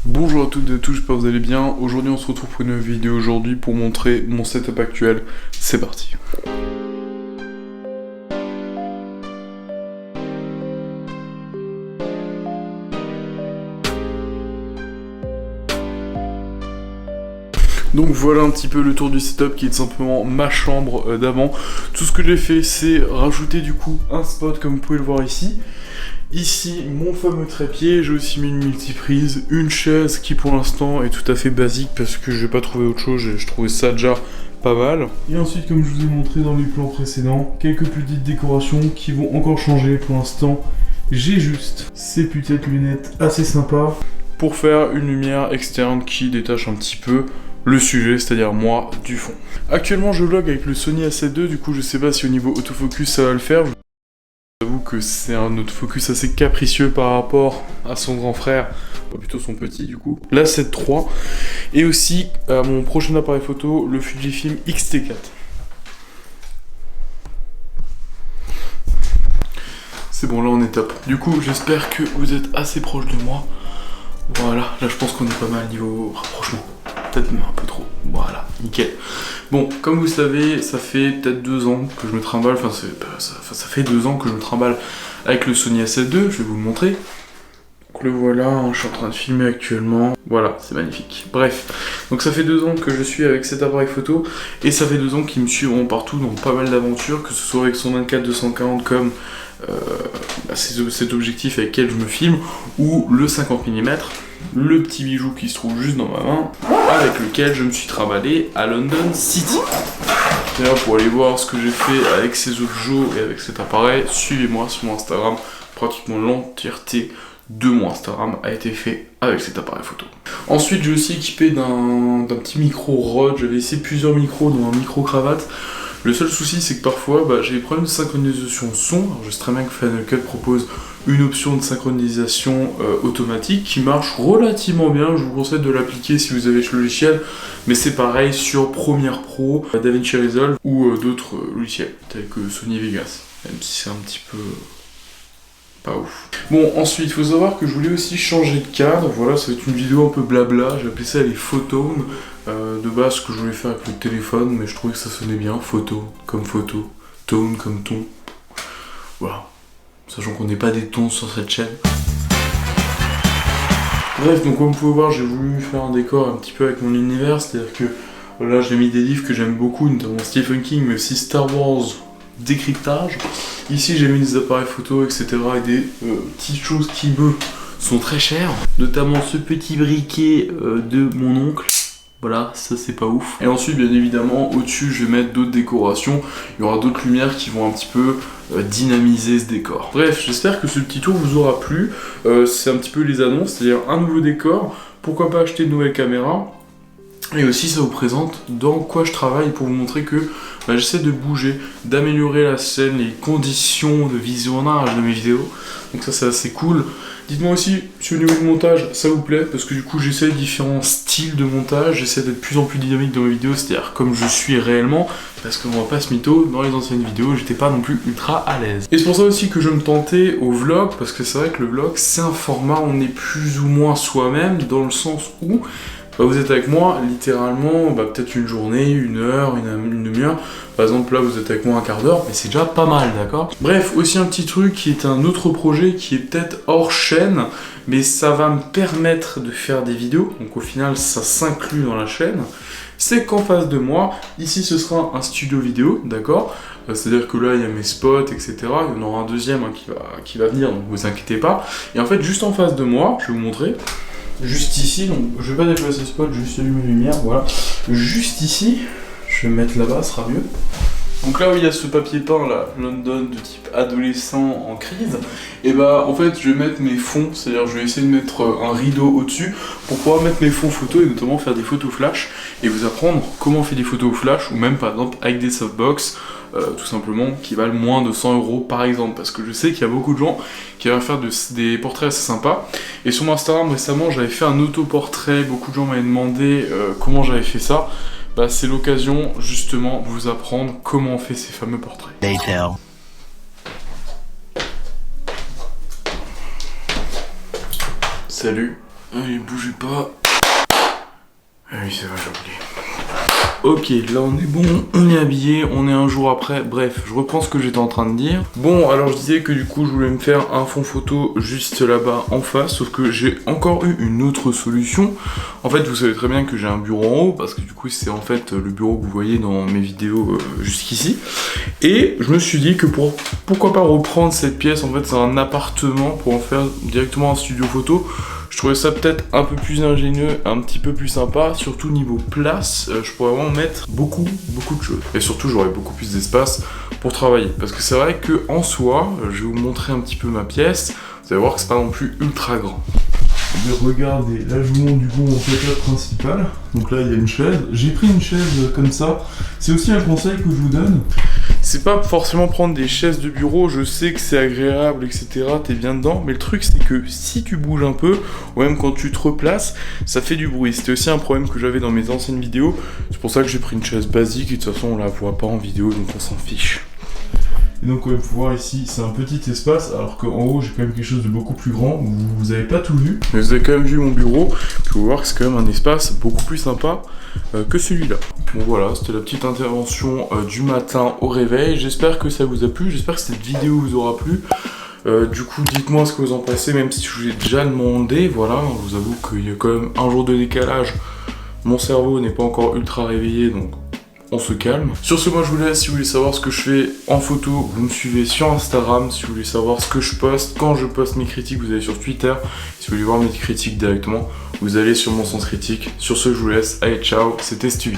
Bonjour à toutes et à tous, j'espère que vous allez bien. Aujourd'hui on se retrouve pour une nouvelle vidéo aujourd'hui pour montrer mon setup actuel. C'est parti. Donc voilà un petit peu le tour du setup qui est simplement ma chambre d'avant. Tout ce que j'ai fait c'est rajouter du coup un spot comme vous pouvez le voir ici. Ici mon fameux trépied, j'ai aussi mis une multiprise, une chaise qui pour l'instant est tout à fait basique parce que je n'ai pas trouvé autre chose, je trouvais ça déjà pas mal. Et ensuite comme je vous ai montré dans les plans précédents, quelques petites décorations qui vont encore changer pour l'instant. J'ai juste ces petites lunettes assez sympas pour faire une lumière externe qui détache un petit peu le sujet, c'est-à-dire moi, du fond. Actuellement, je vlog avec le Sony A7 II, du coup, je sais pas si au niveau autofocus ça va le faire. J'avoue que c'est un autofocus assez capricieux par rapport à son grand frère, ou plutôt son petit, du coup. L'A7 III, et aussi à mon prochain appareil photo, le Fujifilm X-T4. C'est bon, là on est top. Du coup, j'espère que vous êtes assez proche de moi. Voilà, là je pense qu'on est pas mal niveau rapprochement. Peut-être même un peu trop. Voilà, nickel. Bon, comme vous savez, ça fait peut-être 2 ans que je me trimballe, ça fait 2 ans que je me trimballe avec le Sony A7 II, je vais vous le montrer. Donc le voilà, hein, je suis en train de filmer actuellement. Voilà, c'est magnifique. Bref, donc ça fait 2 ans que je suis avec cet appareil photo, et ça fait 2 ans qu'il me suit vraiment partout dans pas mal d'aventures, que ce soit avec son 24-240 comme cet objectif avec lequel je me filme, ou le 50 mm, le petit bijou qui se trouve juste dans ma main, avec lequel je me suis trimballé à London City. D'ailleurs, pour aller voir ce que j'ai fait avec ces objets et avec cet appareil, suivez-moi sur mon Instagram. Pratiquement l'entièreté de mon Instagram a été fait avec cet appareil photo. Ensuite, j'ai aussi équipé d'un petit micro Rode. J'avais essayé plusieurs micros, dont un micro cravate. Le seul souci, c'est que parfois, j'ai des problèmes de synchronisation son. Alors, je sais très bien que Final Cut propose une option de synchronisation automatique qui marche relativement bien. Je vous conseille de l'appliquer si vous avez ce logiciel, mais c'est pareil sur Premiere Pro, DaVinci Resolve ou d'autres logiciels, tels que Sony Vegas, même si c'est un petit peu pas ouf. Bon, ensuite, il faut savoir que je voulais aussi changer de cadre. Voilà, ça va être une vidéo un peu blabla. J'ai appelé ça les photones. De base, ce que je voulais faire avec le téléphone, mais je trouvais que ça sonnait bien. Photo, tone comme ton. Voilà. Sachant qu'on n'est pas des tons sur cette chaîne. Bref, donc comme vous pouvez voir, j'ai voulu faire un décor un petit peu avec mon univers. C'est-à-dire que là, j'ai mis des livres que j'aime beaucoup, notamment Stephen King, mais aussi Star Wars décryptage. Ici, j'ai mis des appareils photo, etc. et des petites choses qui me sont très chères. Notamment ce petit briquet de mon oncle. Voilà, ça c'est pas ouf. Et ensuite, bien évidemment, au-dessus, je vais mettre d'autres décorations. Il y aura d'autres lumières qui vont un petit peu dynamiser ce décor. Bref, j'espère que ce petit tour vous aura plu. C'est un petit peu les annonces, c'est-à-dire un nouveau décor. Pourquoi pas acheter une nouvelle caméra? Et aussi, ça vous présente dans quoi je travaille pour vous montrer que j'essaie de bouger, d'améliorer la scène, les conditions de visionnage de mes vidéos. Donc ça, c'est assez cool. Dites-moi aussi si au niveau du montage, ça vous plaît, parce que du coup, j'essaie différents styles de montage, j'essaie d'être de plus en plus dynamique dans mes vidéos, c'est-à-dire comme je suis réellement, parce qu'on va pas se mytho, dans les anciennes vidéos, j'étais pas non plus ultra à l'aise. Et c'est pour ça aussi que je me tentais au vlog, parce que c'est vrai que le vlog, c'est un format où on est plus ou moins soi-même, dans le sens où vous êtes avec moi littéralement peut-être une journée, une heure, une demi-heure. Par exemple là vous êtes avec moi un quart d'heure, mais c'est déjà pas mal, d'accord? Bref, aussi un petit truc qui est un autre projet qui est peut-être hors chaîne, mais ça va me permettre de faire des vidéos, donc au final ça s'inclut dans la chaîne. C'est qu'en face de moi, ici ce sera un studio vidéo, d'accord? C'est-à-dire que là il y a mes spots, etc. Il y en aura un deuxième qui va venir, donc vous inquiétez pas. Et en fait juste en face de moi, je vais vous montrer. Juste ici, donc je vais pas déplacer ce spot, juste allumer les lumières, voilà. Juste ici, je vais me mettre là-bas, ce sera mieux. Donc là où il y a ce papier peint là, London de type adolescent en crise, et en fait je vais mettre mes fonds, c'est-à-dire je vais essayer de mettre un rideau au-dessus pour pouvoir mettre mes fonds photos et notamment faire des photos flash et vous apprendre comment on fait des photos flash ou même par exemple avec des softbox. Tout simplement, qui valent moins de 100 € par exemple, parce que je sais qu'il y a beaucoup de gens qui vont faire des portraits assez sympas. Et sur mon Instagram récemment, j'avais fait un autoportrait, beaucoup de gens m'avaient demandé comment j'avais fait ça. C'est l'occasion justement de vous apprendre comment on fait ces fameux portraits. Later. Salut. Allez, bougez pas. Ah oui, c'est vrai, j'ai oublié. Ok, là on est bon, on est habillé, on est un jour après, bref, je reprends ce que j'étais en train de dire. Bon, alors je disais que du coup je voulais me faire un fond photo juste là-bas en face, sauf que j'ai encore eu une autre solution. En fait, vous savez très bien que j'ai un bureau en haut, parce que du coup c'est en fait le bureau que vous voyez dans mes vidéos jusqu'ici. Et je me suis dit que pourquoi pas reprendre cette pièce, en fait c'est un appartement pour en faire directement un studio photo. Je trouvais ça peut-être un peu plus ingénieux, un petit peu plus sympa, surtout niveau place, je pourrais vraiment mettre beaucoup de choses. Et surtout, j'aurais beaucoup plus d'espace pour travailler. Parce que c'est vrai que en soi, je vais vous montrer un petit peu ma pièce, vous allez voir que c'est pas non plus ultra grand. Mais regardez, là je vous montre du coup mon setup principal. Donc là il y a une chaise. J'ai pris une chaise comme ça. C'est aussi un conseil que je vous donne. C'est pas forcément prendre des chaises de bureau, je sais que c'est agréable, etc. T'es bien dedans, mais le truc c'est que si tu bouges un peu, ou même quand tu te replaces, ça fait du bruit. C'était aussi un problème que j'avais dans mes anciennes vidéos. C'est pour ça que j'ai pris une chaise basique et de toute façon on la voit pas en vidéo donc on s'en fiche. Et donc comme vous pouvez voir ici, c'est un petit espace, alors qu'en haut j'ai quand même quelque chose de beaucoup plus grand. Vous avez pas tout vu, mais vous avez quand même vu mon bureau. Puis vous voir que c'est quand même un espace beaucoup plus sympa que celui-là. Bon voilà, c'était la petite intervention du matin au réveil. J'espère que ça vous a plu, j'espère que cette vidéo vous aura plu. Du coup, dites-moi ce que vous en pensez, même si je vous ai déjà demandé. Voilà, je vous avoue qu'il y a quand même un jour de décalage. Mon cerveau n'est pas encore ultra réveillé, donc on se calme. Sur ce, moi je vous laisse. Si vous voulez savoir ce que je fais en photo, vous me suivez sur Instagram. Si vous voulez savoir ce que je poste, quand je poste mes critiques, vous allez sur Twitter. Si vous voulez voir mes critiques directement, vous allez sur mon sens critique. Sur ce, je vous laisse. Allez, ciao, c'était Stevie.